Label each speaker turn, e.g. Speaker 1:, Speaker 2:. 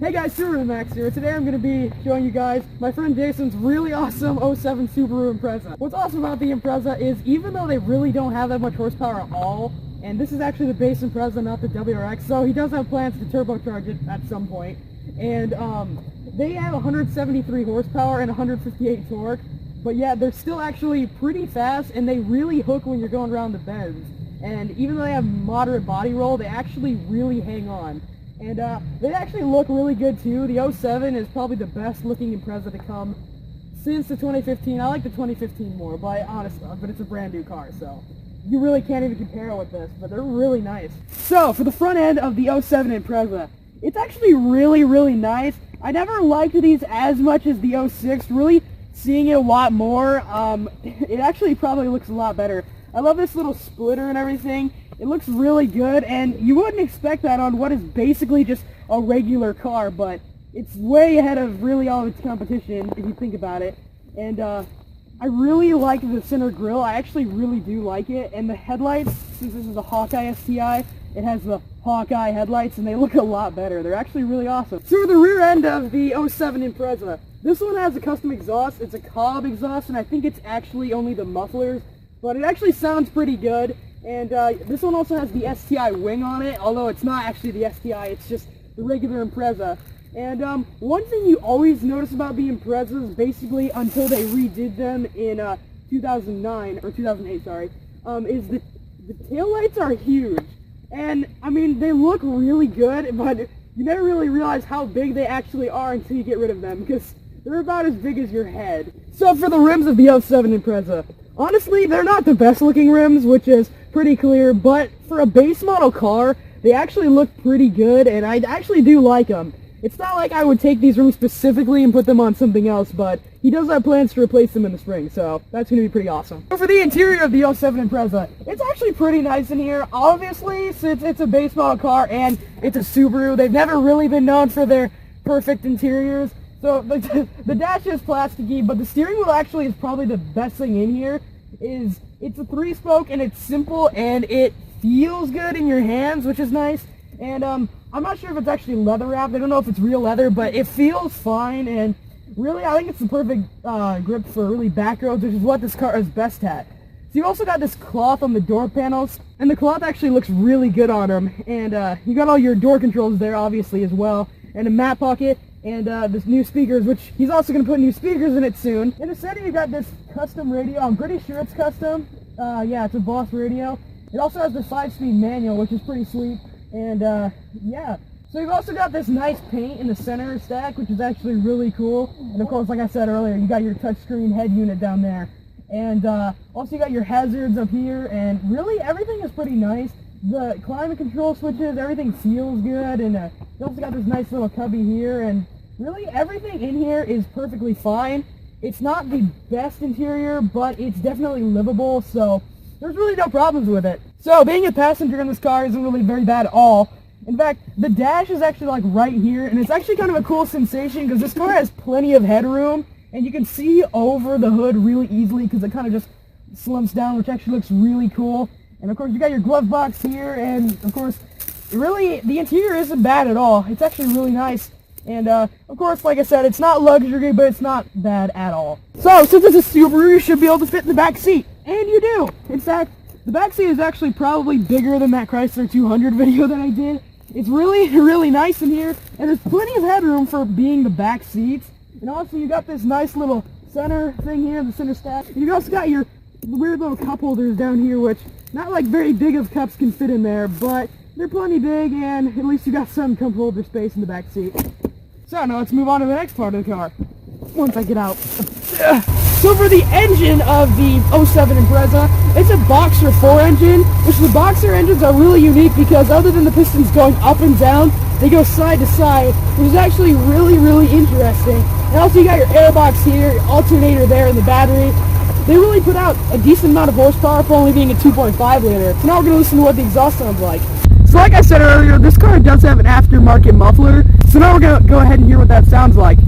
Speaker 1: Hey guys, Subaru Max here. Today I'm going to be showing you guys my friend Jason's really awesome 07 Subaru Impreza. What's awesome about the Impreza is even though they really don't have that much horsepower at all, and this is actually the base Impreza, not the WRX, so he does have plans to turbocharge it at some point. And they have 173 horsepower and 158 torque, but yeah, they're still actually pretty fast, and they really hook when you're going around the bends. And even though they have moderate body roll, they actually really hang on. And they actually look really good too. The 07 is probably the best looking Impreza to come since the 2015. I like the 2015 more, but it's a brand new car, so you really can't even compare it with this, but they're really nice. So for the front end of the 07 Impreza, it's actually really nice. I never liked these as much as the 06, really seeing it a lot more. It actually probably looks a lot better. I love this little splitter and everything. It looks really good, and you wouldn't expect that on what is basically just a regular car, but it's way ahead of really all of its competition if you think about it. And I really like the center grille. I actually really do like it. And the headlights, since this is a Hawkeye STI, it has the Hawkeye headlights, and they look a lot better. They're actually really awesome. So the rear end of the 07 Impreza, this one has a custom exhaust. It's a Cobb exhaust, and I think it's actually only the mufflers, but it actually sounds pretty good. And this one also has the STI wing on it, although it's not actually the STI, it's just the regular Impreza. And one thing you always notice about the Imprezas, basically until they redid them in 2009, or 2008, sorry, is that the taillights are huge. And, I mean, they look really good, but you never really realize how big they actually are until you get rid of them, because they're about as big as your head. So for the rims of the 07 Impreza, honestly, they're not the best looking rims, which is pretty clear, but for a base model car, they actually look pretty good, and I actually do like them. It's not like I would take these rims specifically and put them on something else, but he does have plans to replace them in the spring, so that's going to be pretty awesome. So for the interior of the 07 Impreza, it's actually pretty nice in here. Obviously, since it's a base model car and it's a Subaru, they've never really been known for their perfect interiors. So the dash is plasticky, but the steering wheel actually is probably the best thing in here. It's a 3-spoke, and it's simple, and it feels good in your hands, which is nice. And I'm not sure if it's actually leather wrapped. I don't know if it's real leather, but it feels fine, and really I think it's the perfect grip for really back roads, which is what this car is best at. So you also got this cloth on the door panels, and the cloth actually looks really good on them. And you got all your door controls there, obviously, as well, and a mat pocket. And this new speakers, which he's also going to put new speakers in it soon. In the center, you got this custom radio. I'm pretty sure it's custom. Yeah, it's a Boss radio. It also has the 5-speed manual, which is pretty sweet. And yeah, so you've also got this nice paint in the center stack, which is actually really cool. And of course, like I said earlier, you got your touchscreen head unit down there. And also you got your hazards up here, and really everything is pretty nice. The climate control switches, everything feels good, and you also got this nice little cubby here, and really everything in here is perfectly fine. It's not the best interior, but it's definitely livable, so there's really no problems with it. So being a passenger in this car isn't really very bad at all. In fact, the dash is actually like right here, and it's actually kind of a cool sensation because this car has plenty of headroom, and you can see over the hood really easily because it kind of just slumps down, which actually looks really cool. And of course, you got your glove box here, and of course, really, the interior isn't bad at all. It's actually really nice. And of course, like I said, it's not luxury, but it's not bad at all. So, since it's a Subaru, you should be able to fit in the back seat. And you do. In fact, the back seat is actually probably bigger than that Chrysler 200 video that I did. It's really nice in here, and there's plenty of headroom for being the back seats. And also, you got this nice little center thing here, the center stack. And you also got your weird little cup holders down here, which not like very big of cups can fit in there, but they're plenty big, and at least you got some cup holder space in the back seat. So now let's move on to the next part of the car, once I get out. So for the engine of the 07 Impreza, it's a Boxer 4 engine, which the Boxer engines are really unique because other than the pistons going up and down, they go side to side, which is actually really interesting. And also you got your airbox here, your alternator there, and the battery. They really put out a decent amount of horsepower for only being a 2.5 liter. So now we're going to listen to what the exhaust sounds like. So like I said earlier, this car does have an aftermarket muffler. So now we're going to go ahead and hear what that sounds like.